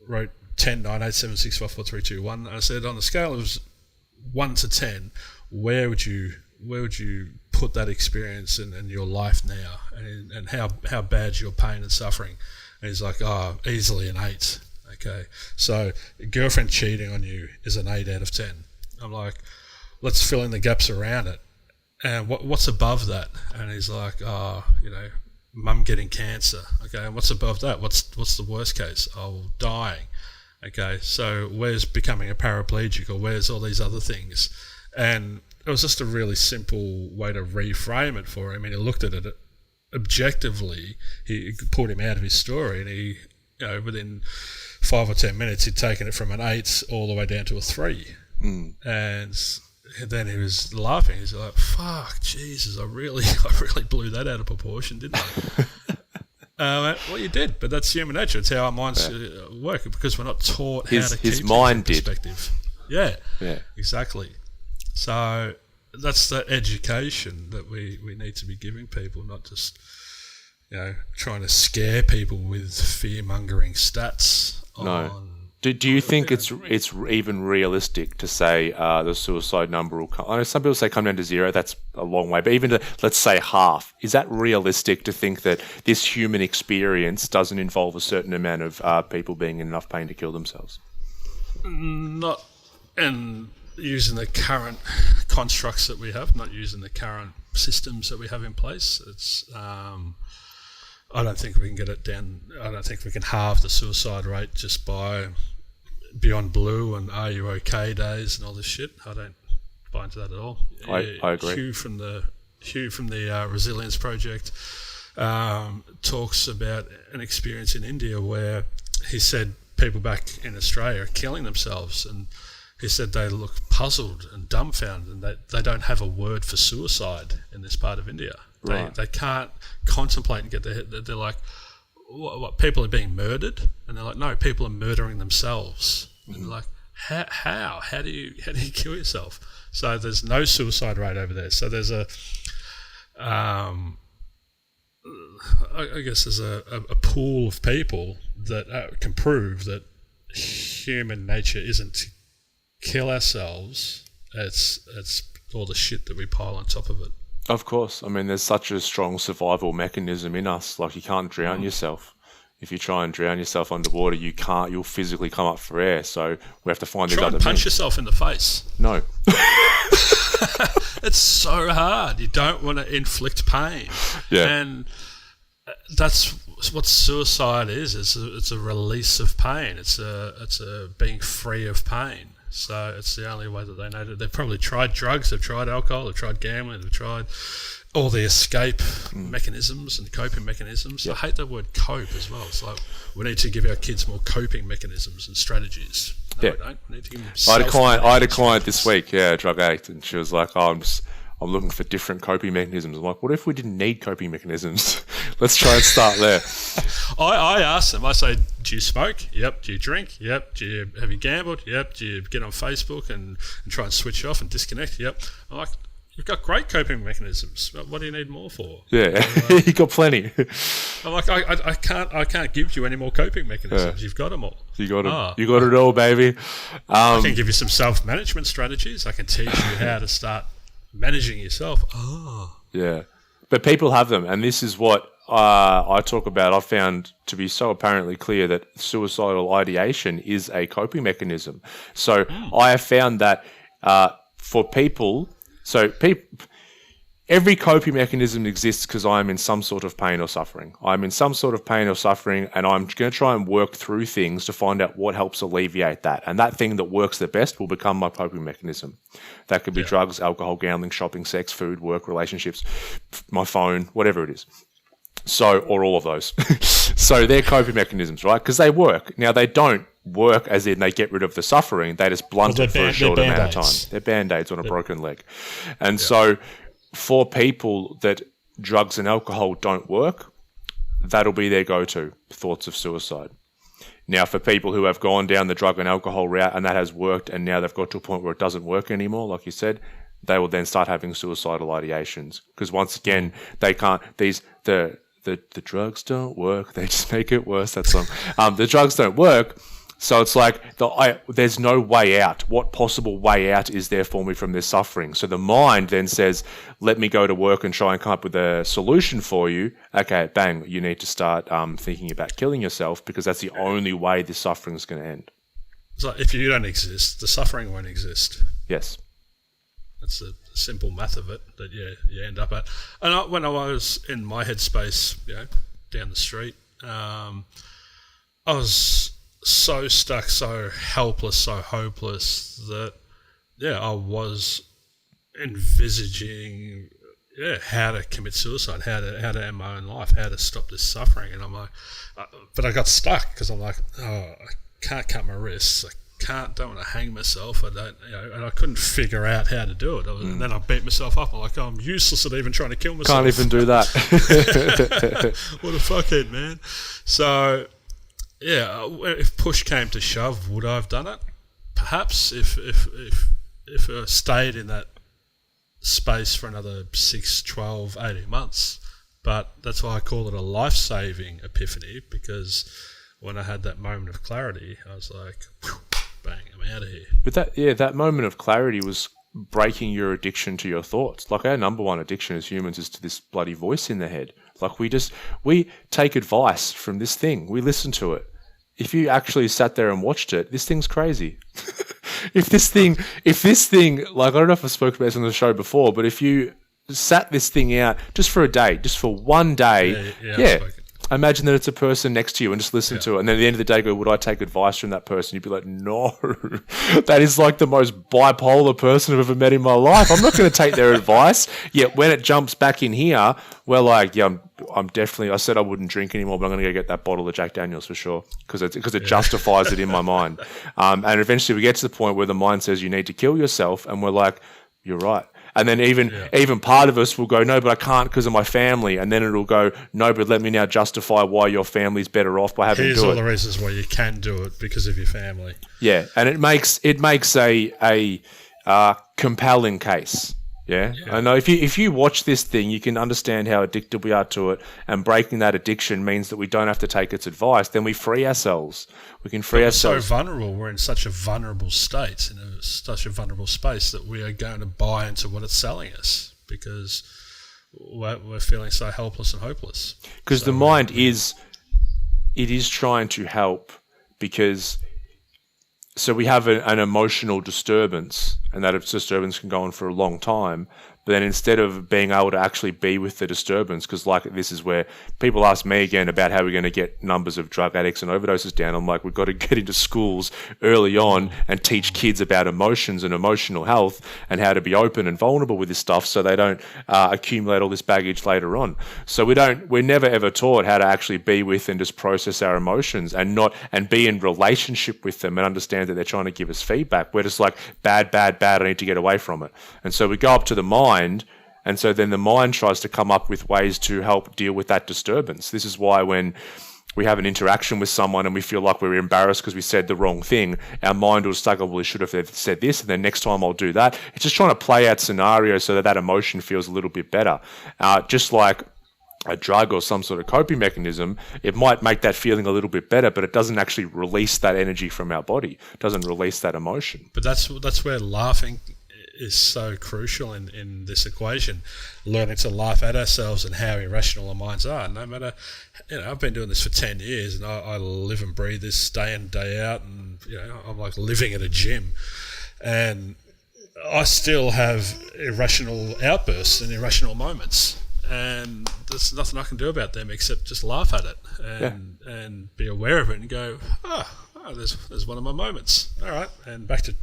wrote 10, 9, 8, 7, 6, 5, 4, 3, 2, 1. And I said, on the scale of 1 to 10, where would you put that experience in your life now, and how bad's your pain and suffering? And he's like, easily an 8. Okay, so girlfriend cheating on you is an 8 out of 10. I'm like, let's fill in the gaps around it. And what's above that? And he's like, mum getting cancer. Okay, and what's above that? What's the worst case? Oh, dying. Okay, so where's becoming a paraplegic, or where's all these other things? And it was just a really simple way to reframe it for him. And he looked at it objectively. He pulled him out of his story, and he, within 5 or 10 minutes, he'd taken it from an 8 all the way down to a 3. And then he was laughing. He's like, "Fuck, Jesus! I really blew that out of proportion, didn't I?" Well, you did, but that's human nature. It's how our minds work, because we're not taught how to keep his mind in perspective. Yeah, exactly. So that's the education that we need to be giving people, not just trying to scare people with fear-mongering stats. Do you think it's even realistic to say the suicide number will come? I know some people say come down to zero. That's a long way, but even to, let's say half, is that realistic to think that this human experience doesn't involve a certain amount of people being in enough pain to kill themselves? Not in using the current constructs that we have, not using the current systems that we have in place. It's I don't think we can get it down. I don't think we can halve the suicide rate just by Beyond Blue and Are You OK days and all this shit. I don't buy into that at all. I agree. Hugh from the Resilience Project talks about an experience in India where he said people back in Australia are killing themselves, and he said they look puzzled and dumbfounded and that they don't have a word for suicide in this part of India. Right. They can't contemplate and get their head. They're like, what, people are being murdered? And they're like, no, people are murdering themselves. And they're like, how do you kill yourself? So there's no suicide rate over there. So there's I guess there's a pool of people that can prove that human nature isn't to kill ourselves. It's all the shit that we pile on top of it. Of course. I mean, there's such a strong survival mechanism in us. Like, you can't drown yourself. If you try and drown yourself underwater, you can't. You'll physically come up for air. So we have to find these other means. Try and punch yourself in the face. No. It's so hard. You don't want to inflict pain. Yeah. And that's what suicide is. It's a release of pain. It's a being free of pain. So it's the only way that they know that. They've probably tried drugs, they've tried alcohol, they've tried gambling, they've tried all the escape mechanisms and coping mechanisms. Yep. I hate the word cope as well. It's like, we need to give our kids more coping mechanisms and strategies. No, we don't. We need to give them I had a client this week, a drug addict, and she was like, I'm looking for different coping mechanisms. I'm like, what if we didn't need coping mechanisms? Let's try and start there. I ask them, I say, do you smoke? Yep. Do you drink? Yep. Have you gambled? Yep. Do you get on Facebook and try and switch off and disconnect? Yep. I'm like, you've got great coping mechanisms. What do you need more for? Yeah, you got plenty. I'm like, I can't give you any more coping mechanisms. You've got them all. You got it. You got it all, baby. I can give you some self-management strategies. I can teach you how to start managing yourself. Yeah, but people have them, and this is what I talk about. I found to be so apparently clear that suicidal ideation is a coping mechanism. So I have found that for people, every coping mechanism exists because I'm in some sort of pain or suffering. I'm in some sort of pain or suffering, and I'm going to try and work through things to find out what helps alleviate that. And that thing that works the best will become my coping mechanism. That could be drugs, alcohol, gambling, shopping, sex, food, work, relationships, my phone, whatever it is. So, or all of those. So they're coping mechanisms, right? Because they work. Now, they don't work as in they get rid of the suffering. They just blunt it for a short amount of time. They're Band-Aids on a broken leg. And so for people that drugs and alcohol don't work, that'll be their go-to, thoughts of suicide. Now, for people who have gone down the drug and alcohol route and that has worked, and now they've got to a point where it doesn't work anymore, like you said, they will then start having suicidal ideations. Because once again, they can't, the drugs don't work, they just make it worse, that song. The drugs don't work, so it's like, there's no way out. What possible way out is there for me from this suffering? So the mind then says, let me go to work and try and come up with a solution for you. Okay, bang, you need to start thinking about killing yourself, because that's the only way this suffering is going to end. It's like, if you don't exist, the suffering won't exist. Yes. That's the simple math of it that you end up at. And when I was in my headspace, down the street, I was so stuck, so helpless, so hopeless that I was envisaging how to commit suicide, how to end my own life, how to stop this suffering. And I'm like, but I got stuck because I'm like, I can't cut my wrists, don't want to hang myself. I don't, and I couldn't figure out how to do it. And then I beat myself up. I'm like, I'm useless at even trying to kill myself. Can't even do that. What a fuckhead, man. So, if push came to shove, would I have done it? Perhaps if I stayed in that space for another 6, 12, 18 months. But that's why I call it a life-saving epiphany, because when I had that moment of clarity, I was like, bang, I'm out of here. But that moment of clarity was breaking your addiction to your thoughts. Like, our number one addiction as humans is to this bloody voice in the head. Like, we take advice from this thing. We listen to it. If you actually sat there and watched it, this thing's crazy. If this thing, like, I don't know if I spoke about this on the show before, but if you sat this thing out just for a day, just for one day, imagine that it's a person next to you and just listen to it. And then at the end of the day, go, would I take advice from that person? You'd be like, no, that is like the most bipolar person I've ever met in my life. I'm not going to take their advice. Yet when it jumps back in here, we're like, yeah, I'm definitely, I said I wouldn't drink anymore, but I'm going to go get that bottle of Jack Daniels for sure. Because it justifies it in my mind. And eventually we get to the point where the mind says you need to kill yourself. And we're like, you're right. And then even part of us will go, no, but I can't because of my family. And then it'll go, no, but let me now justify why your family's better off by having to do it. Here's all the reasons why you can do it, because of your family. Yeah, and it makes a compelling case. Yeah? I know if you watch this thing, you can understand how addicted we are to it, and breaking that addiction means that we don't have to take its advice. Then we free ourselves. We can free ourselves. We're so vulnerable. We're in such a vulnerable state, in such a vulnerable space, that we are going to buy into what it's selling us because we're feeling so helpless and hopeless. Because the mind is trying to help, because so we have an emotional disturbance, and that disturbance can go on for a long time. But then instead of being able to actually be with the disturbance, because like this is where people ask me again about how we're going to get numbers of drug addicts and overdoses down. I'm like, we've got to get into schools early on and teach kids about emotions and emotional health and how to be open and vulnerable with this stuff, so they don't accumulate all this baggage later on. So we're never ever taught how to actually be with and just process our emotions and be in relationship with them and understand that they're trying to give us feedback. We're just like, bad, I need to get away from it. And so we go up to the mind, and so then the mind tries to come up with ways to help deal with that disturbance. This is why when we have an interaction with someone and we feel like we're embarrassed because we said the wrong thing, our mind will start, well, we should have said this, and then next time I'll do that. It's just trying to play out scenarios so that emotion feels a little bit better. Just like a drug or some sort of coping mechanism, it might make that feeling a little bit better, but it doesn't actually release that energy from our body. It doesn't release that emotion. But that's where laughing is so crucial in this equation. Learning to laugh at ourselves and how irrational our minds are. No matter, I've been doing this for 10 years and I live and breathe this day in, day out, and I'm like living at a gym, and I still have irrational outbursts and irrational moments, and there's nothing I can do about them except just laugh at it and be aware of it and go, there's one of my moments. All right, and back to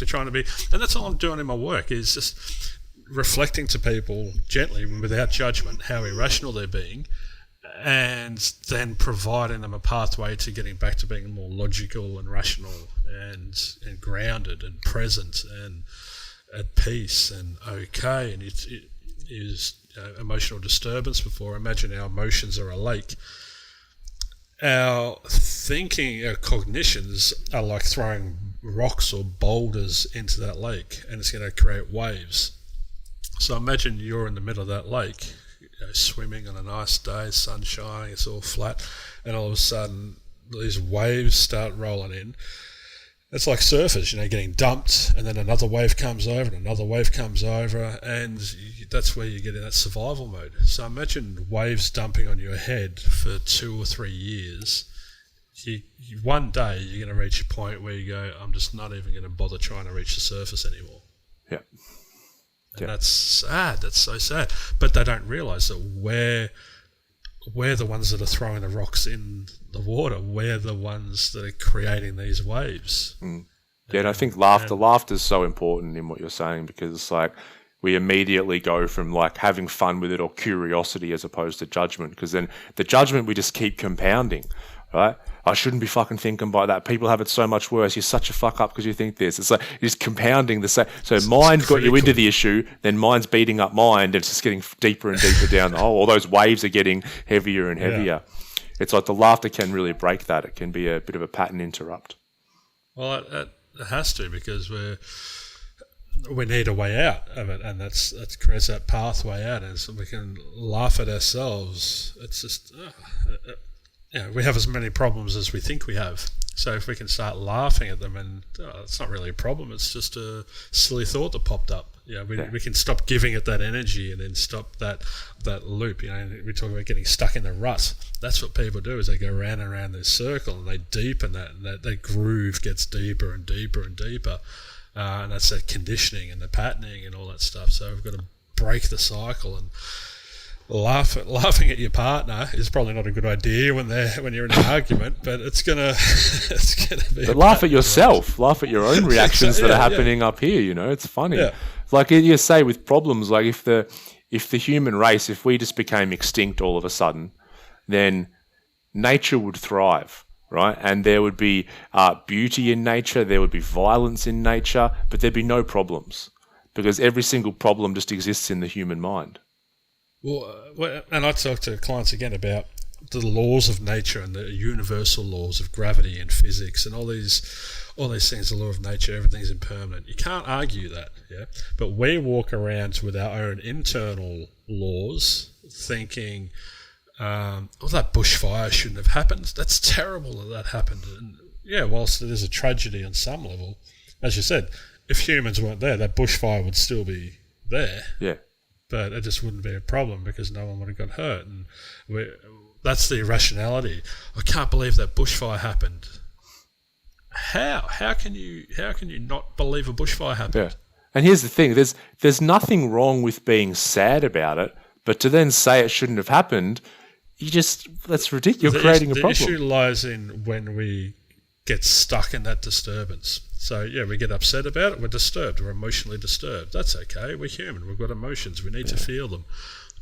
trying to be, and that's all I'm doing in my work, is just reflecting to people gently without judgment how irrational they're being, and then providing them a pathway to getting back to being more logical and rational and grounded and present and at peace and okay. And it is emotional disturbance before. Imagine our emotions are a lake. Our thinking, our cognitions are like throwing rocks or boulders into that lake, and it's going to create waves. So imagine you're in the middle of that lake, swimming on a nice day, sun shining, it's all flat, and all of a sudden these waves start rolling in. It's like surfers, getting dumped, and then another wave comes over, and another wave comes over, and that's where you get in that survival mode. So imagine waves dumping on your head for 2 or 3 years. One day you're going to reach a point where you go, I'm just not even going to bother trying to reach the surface anymore. Yeah. And that's sad. That's so sad. But they don't realise that we're the ones that are throwing the rocks in the water. We're the ones that are creating these waves. Mm. Yeah, and I think laughter is so important in what you're saying, because it's like we immediately go from like having fun with it or curiosity as opposed to judgment, because then the judgment we just keep compounding, right? I shouldn't be fucking thinking by that. People have it so much worse. You're such a fuck up because you think this. It's like you're just compounding the same. So mind got you into the issue, then mind's beating up mind, and it's just getting deeper and deeper down the hole. All those waves are getting heavier and heavier. Yeah. It's like the laughter can really break that. It can be a bit of a pattern interrupt. Well, it has to, because we need a way out of it, and that creates that pathway out, and so we can laugh at ourselves. It's just we have as many problems as we think we have. So if we can start laughing at them, and it's not really a problem, it's just a silly thought that popped up. We can stop giving it that energy and then stop that loop. We talk about getting stuck in the rut. That's what people do, is they go round and round this circle and they deepen that, and that groove gets deeper and deeper and deeper. And that's that conditioning and the patterning and all that stuff. So we've got to break the cycle, and laughing at your partner is probably not a good idea when you're in an argument, but it's gonna be. But laugh at yourself. Laugh at your own reactions that are happening up here. It's funny. Yeah. Like you say with problems, like if the human race, if we just became extinct all of a sudden, then nature would thrive, right? And there would be beauty in nature, there would be violence in nature, but there'd be no problems, because every single problem just exists in the human mind. Well, and I talk to clients again about the laws of nature and the universal laws of gravity and physics and all these things. The law of nature, everything's impermanent. You can't argue that, yeah. But we walk around with our own internal laws, thinking, that bushfire shouldn't have happened. That's terrible that happened. And whilst it is a tragedy on some level, as you said, if humans weren't there, that bushfire would still be there. Yeah. But it just wouldn't be a problem because no one would have got hurt. And that's the irrationality. I can't believe that bushfire happened. How can you not believe a bushfire happened? Yeah. And here's the thing: there's nothing wrong with being sad about it, but to then say it shouldn't have happened, that's ridiculous. You're creating a problem. The issue lies in when we get stuck in that disturbance. So, we get upset about it, we're disturbed, we're emotionally disturbed. That's okay, we're human, we've got emotions, we need to feel them.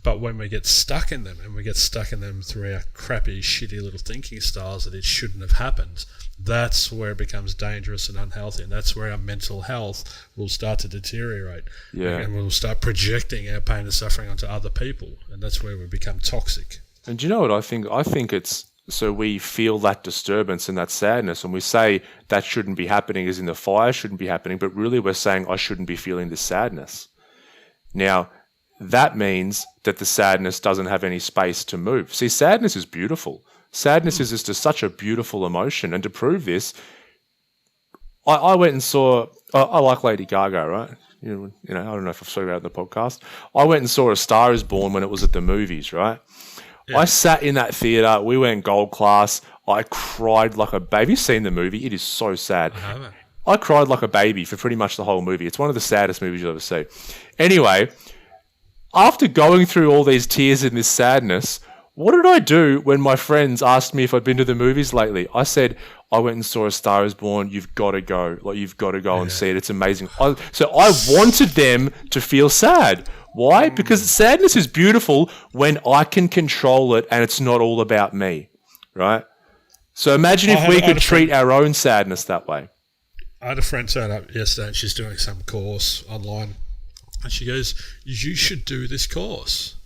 But when we get stuck in them, and we get stuck in them through our crappy, shitty little thinking styles that it shouldn't have happened, that's where it becomes dangerous and unhealthy, and that's where our mental health will start to deteriorate. Yeah. And we'll start projecting our pain and suffering onto other people, and that's where we become toxic. And do you know what I think? I think it's... So we feel that disturbance and that sadness, and we say that shouldn't be happening, as in the fire shouldn't be happening, but really we're saying I shouldn't be feeling this sadness. Now, that means that the sadness doesn't have any space to move. See, sadness is beautiful. Sadness is just such a beautiful emotion, and to prove this, I went and saw... I like Lady Gaga, right? I don't know if I've spoken about it in the podcast. I went and saw A Star Is Born when it was at the movies, right? Yeah. I sat in that theatre. We went gold class. I cried like a baby. Have you seen the movie? It is so sad. I cried like a baby for pretty much the whole movie. It's one of the saddest movies you'll ever see. Anyway, after going through all these tears and this sadness, what did I do when my friends asked me if I'd been to the movies lately? I said, I went and saw A Star Is Born. You've got to go. You've got to go and see it. It's amazing. So I wanted them to feel sad. Why? Because sadness is beautiful when I can control it and it's not all about me, right? So imagine if we could treat our own sadness that way. I had a friend turn up yesterday and she's doing some course online and she goes, you should do this course.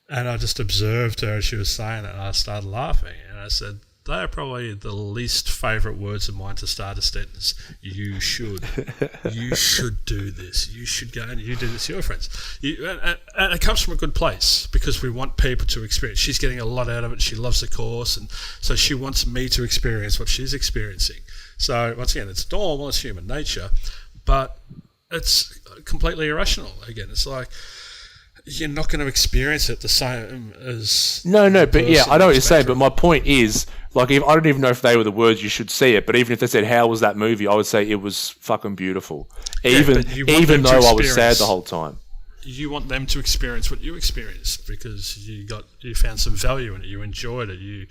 And I just observed her as she was saying it and I started laughing and I said, they are probably the least favourite words of mine to start a sentence. You should do this. You should go and you do this to your friends. And it comes from a good place because we want people to experience. She's getting a lot out of it. She loves the course. And so she wants me to experience what she's experiencing. So once again, it's normal, it's human nature, but it's completely irrational. Again, it's like, you're not going to experience it the same as... No, but yeah, I know what you're saying, but my point is, like, I don't even know if they were the words you should see it, but even if they said, how was that movie, I would say it was fucking beautiful. Even though I was sad the whole time. You want them to experience what you experienced because you found some value in it, you enjoyed it, you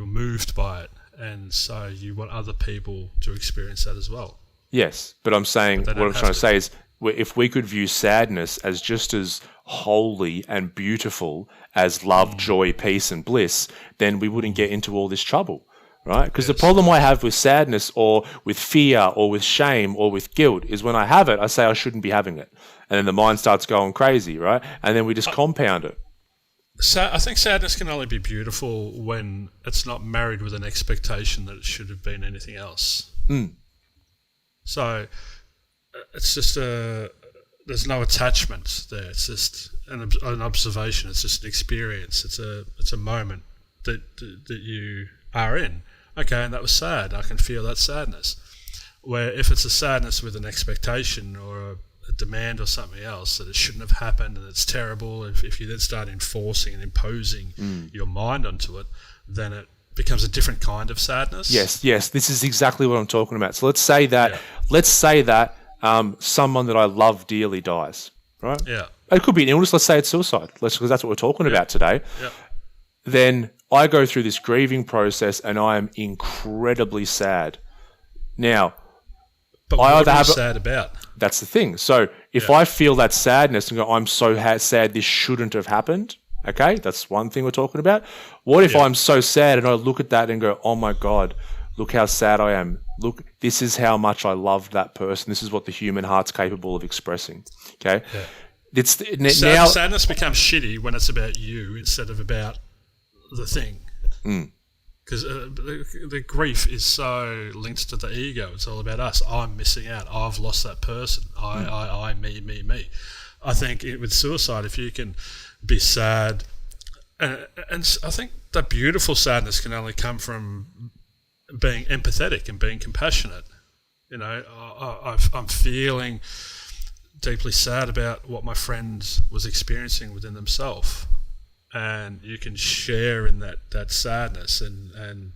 were moved by it, and so you want other people to experience that as well. Yes, but I'm saying, what I'm trying to say is, if we could view sadness as just as holy and beautiful as love, joy, peace, and bliss, then we wouldn't get into all this trouble, right? Because the problem I have with sadness or with fear or with shame or with guilt is when I have it, I say I shouldn't be having it. And then the mind starts going crazy, right? And then we just compound it. So I think sadness can only be beautiful when it's not married with an expectation that it should have been anything else. So... it's just there's no attachment there. It's just an observation. It's just an experience. It's a moment. that you are in. Okay, and that was sad. I can feel that sadness. Where if it's a sadness with an expectation or a demand or something else that it shouldn't have happened and it's terrible, if you then start enforcing and imposing your mind onto it, then it becomes a different kind of sadness. Yes, this is exactly what I'm talking about. So let's say that someone that I love dearly dies, right? Yeah. It could be an illness. Let's say it's suicide. Because that's what we're talking about today. Yeah. Then I go through this grieving process and I am incredibly sad. Now, but what are you sad about? That's the thing. So if I feel that sadness and go, I'm so sad, this shouldn't have happened. Okay, that's one thing we're talking about. What if I'm so sad and I look at that and go, oh my God, look how sad I am. Look, this is how much I loved that person. This is what the human heart's capable of expressing. Okay. Yeah. Sadness becomes shitty when it's about you instead of about the thing. Because the grief is so linked to the ego. It's all about us. I'm missing out. I've lost that person. I, me. I think with suicide, if you can be sad, and I think the beautiful sadness can only come from being empathetic and being compassionate. You know, I'm feeling deeply sad about what my friend was experiencing within themselves. And you can share in that sadness, and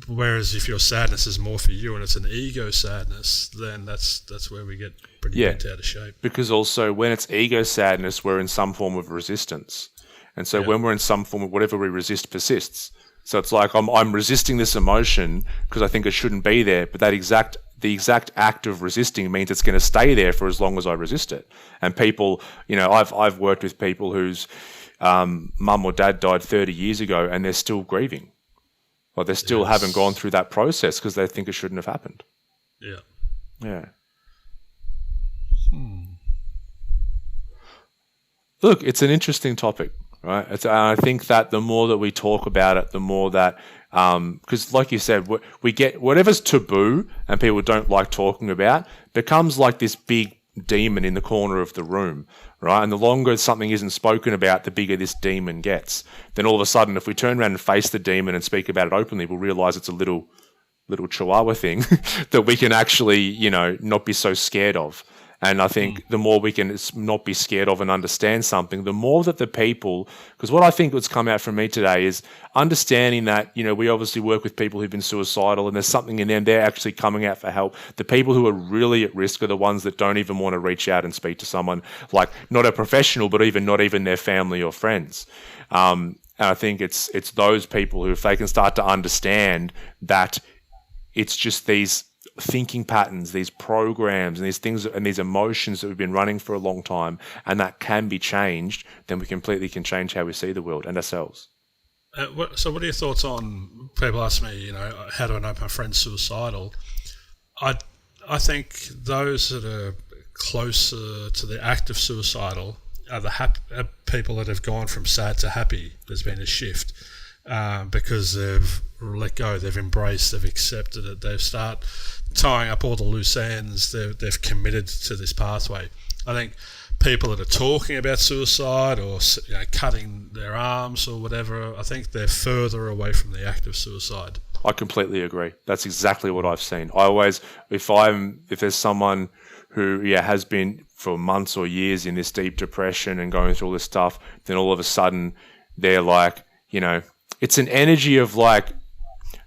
whereas if your sadness is more for you and it's an ego sadness, then that's where we get pretty bent out of shape. Because also when it's ego sadness, we're in some form of resistance, and so when we're in some form of whatever we resist persists. So it's like I'm resisting this emotion because I think it shouldn't be there, but the exact act of resisting means it's going to stay there for as long as I resist it. And people, you know, I've worked with people whose mum or dad died 30 years ago and they're still grieving. Or they still haven't gone through that process because they think it shouldn't have happened. Yeah. Yeah. Look, it's an interesting topic, right? I think that the more that we talk about it, the more that, because like you said, we get whatever's taboo and people don't like talking about becomes like this big demon in the corner of the room, right? And the longer something isn't spoken about, the bigger this demon gets. Then all of a sudden, if we turn around and face the demon and speak about it openly, we'll realize it's a little chihuahua thing that we can actually, you know, not be so scared of. And I think the more we can not be scared of and understand something, the more that the people, because what I think what's come out from me today is understanding that, you know, we obviously work with people who've been suicidal and there's something in them, they're actually coming out for help. The people who are really at risk are the ones that don't even want to reach out and speak to someone, like not a professional, but not even their family or friends. And I think it's those people who, if they can start to understand that it's just these thinking patterns, these programs and these things and these emotions that we've been running for a long time, and that can be changed, then we completely can change how we see the world and ourselves. So what are your thoughts on, people ask me, you know, how do I know if my friend's suicidal? I think those that are closer to the act of suicidal are the people that have gone from sad to happy. There's been a shift. Because they've let go, they've embraced, they've accepted it, they've start tying up all the loose ends, they've committed to this pathway. I think people that are talking about suicide or, you know, cutting their arms or whatever, I think they're further away from the act of suicide. I completely agree. That's exactly what I've seen. I always, if there's someone who has been for months or years in this deep depression and going through all this stuff, then all of a sudden they're like, you know, it's an energy of like,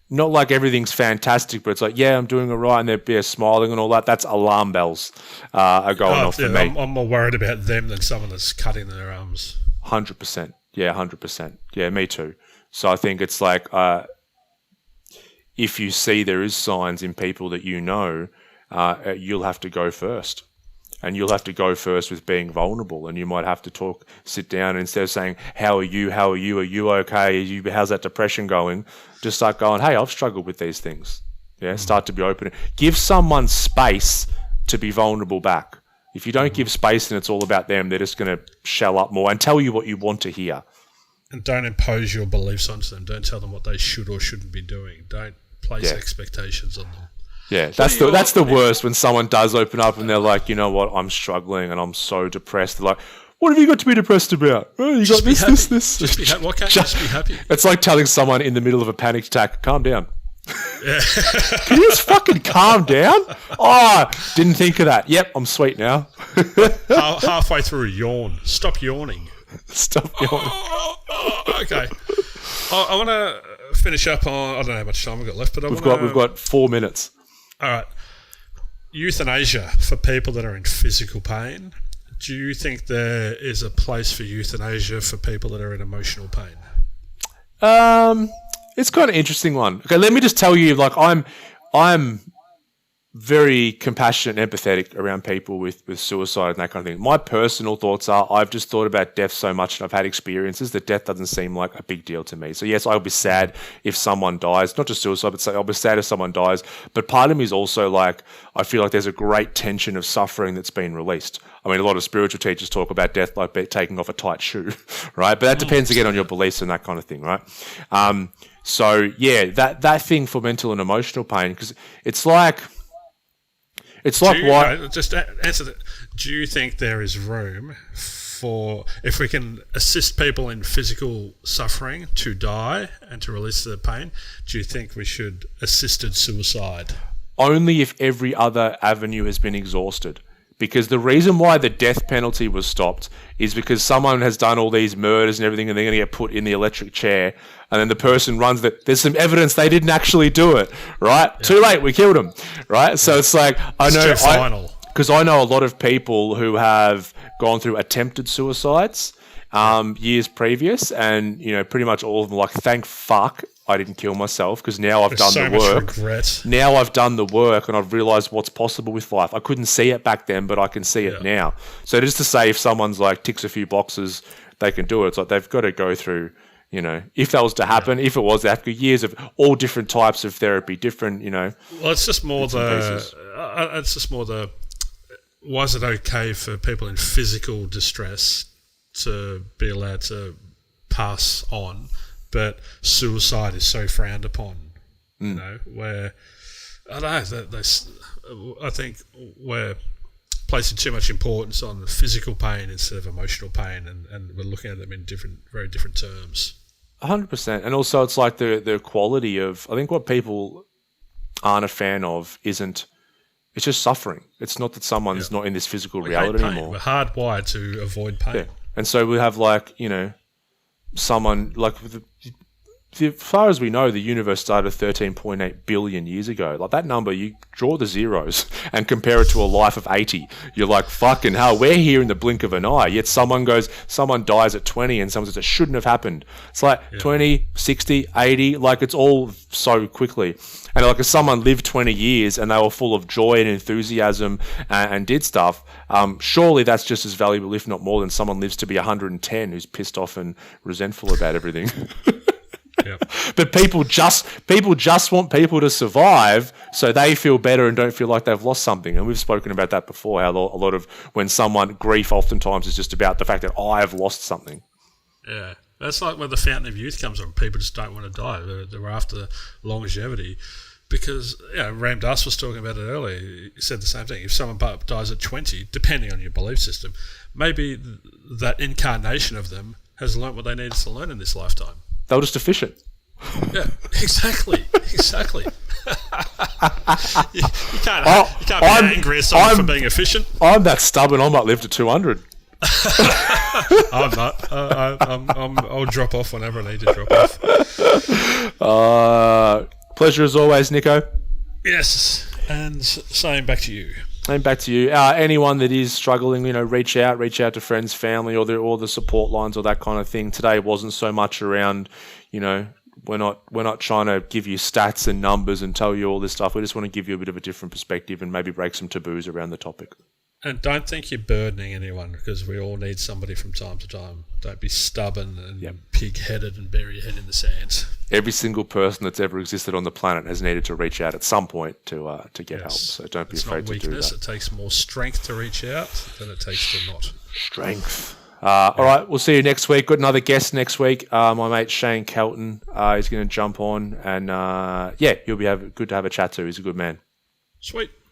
not like everything's fantastic, but it's like, yeah, I'm doing all right, and they're smiling and all that. That's alarm bells are going off for me. I'm more worried about them than someone that's cutting their arms. 100%. Yeah, 100%. Yeah, me too. So I think it's like, if you see there is signs in people that you know, you'll have to go first. And you'll have to go first with being vulnerable, and you might have to sit down, and instead of saying, how are you? Are you okay? How's that depression going? Just start going, hey, I've struggled with these things. Yeah, start to be open. Give someone space to be vulnerable back. If you don't give space and it's all about them, they're just going to shell up more and tell you what you want to hear. And don't impose your beliefs onto them. Don't tell them what they should or shouldn't be doing. Don't place expectations on them. Yeah, that's the worst, when someone does open up and they're like, you know what, I'm struggling and I'm so depressed. They're like, What have you got to be depressed about? Oh, you got this, this, this. Just be happy. Why can't you just be happy? It's like telling someone in the middle of a panic attack, calm down. Yeah. Can you just fucking calm down? Oh, didn't think of that. Yep, I'm sweet now. Halfway through a yawn. Stop yawning. Stop yawning. Okay. I want to finish up on... I don't know how much time we've got left, but we've got 4 minutes. All right. Euthanasia for people that are in physical pain. Do you think there is a place for euthanasia for people that are in emotional pain? It's kind of an interesting one. Okay, let me just tell you, like, I'm very compassionate and empathetic around people with suicide and that kind of thing. My personal thoughts are, I've just thought about death so much and I've had experiences that death doesn't seem like a big deal to me. So yes, I'll be sad if someone dies, not just suicide, but I'll be sad if someone dies. But part of me is also like, I feel like there's a great tension of suffering that's been released. I mean, a lot of spiritual teachers talk about death like taking off a tight shoe, right? But that depends again on your beliefs and that kind of thing, right? So yeah, that thing for mental and emotional pain, because it's like why. Just answer that. Do you think there is room for, if we can assist people in physical suffering to die and to release their pain, do you think we should assisted suicide? Only if every other avenue has been exhausted. Because the reason why the death penalty was stopped is because someone has done all these murders and everything and they're going to get put in the electric chair and then the person runs that there's some evidence they didn't actually do it, right? Yeah. Too late, we killed them, right? Yeah. So it's like, because I know a lot of people who have gone through attempted suicides years previous, and pretty much all of them like, thank fuck I didn't kill myself, because now I've done the work. Now I've done the work and I've realised what's possible with life. I couldn't see it back then, but I can see it now. So just to say, if someone's like ticks a few boxes, they can do it. It's like they've got to go through, if that was to happen, if it was, they have to go years of all different types of therapy, different, Well, it's just more the why is it okay for people in physical distress to be allowed to pass on, but suicide is so frowned upon, where, I don't know, I think we're placing too much importance on physical pain instead of emotional pain, and we're looking at them in very different terms. 100%. And also it's like the quality of, I think what people aren't a fan of isn't, it's just suffering. It's not that someone's not in this physical reality anymore. We're hardwired to avoid pain. Yeah. And so we have like, someone like, as far as we know, the universe started 13.8 billion years ago. Like that number, you draw the zeros and compare it to a life of 80. You're like, fucking hell, we're here in the blink of an eye. Yet someone dies at 20 and someone says it shouldn't have happened. It's like 20, 60, 80, like it's all so quickly. And like if someone lived 20 years and they were full of joy and enthusiasm and did stuff, surely that's just as valuable, if not more, than someone lives to be 110 who's pissed off and resentful about everything. Yep. But people just want people to survive so they feel better and don't feel like they've lost something. And we've spoken about that before, how a lot of when grief oftentimes is just about the fact that I've lost something. Yeah. That's like when the fountain of youth comes on. People just don't want to die. They're after longevity. Because Ram Dass was talking about it earlier. He said the same thing. If someone dies at 20, depending on your belief system, maybe that incarnation of them has learnt what they needed to learn in this lifetime. They were just efficient. Yeah, exactly. you can't be angry at someone for being efficient. I'm that stubborn. I might live to 200. I'm not. I'll drop off whenever I need to drop off. Pleasure as always, Nico. Yes, and same back to you. And back to you. Anyone that is struggling, reach out to friends, family, or the support lines or that kind of thing. Today wasn't so much around, we're not trying to give you stats and numbers and tell you all this stuff. We just want to give you a bit of a different perspective and maybe break some taboos around the topic. And don't think you're burdening anyone, because we all need somebody from time to time. Don't be stubborn and pig-headed and bury your head in the sand. Every single person that's ever existed on the planet has needed to reach out at some point to get help. So don't be afraid to do that. It takes more strength to reach out than it takes to not. Strength. All right, we'll see you next week. Got another guest next week. My mate Shane Kelton is going to jump on, and he'll be good to have a chat to. He's a good man. Sweet.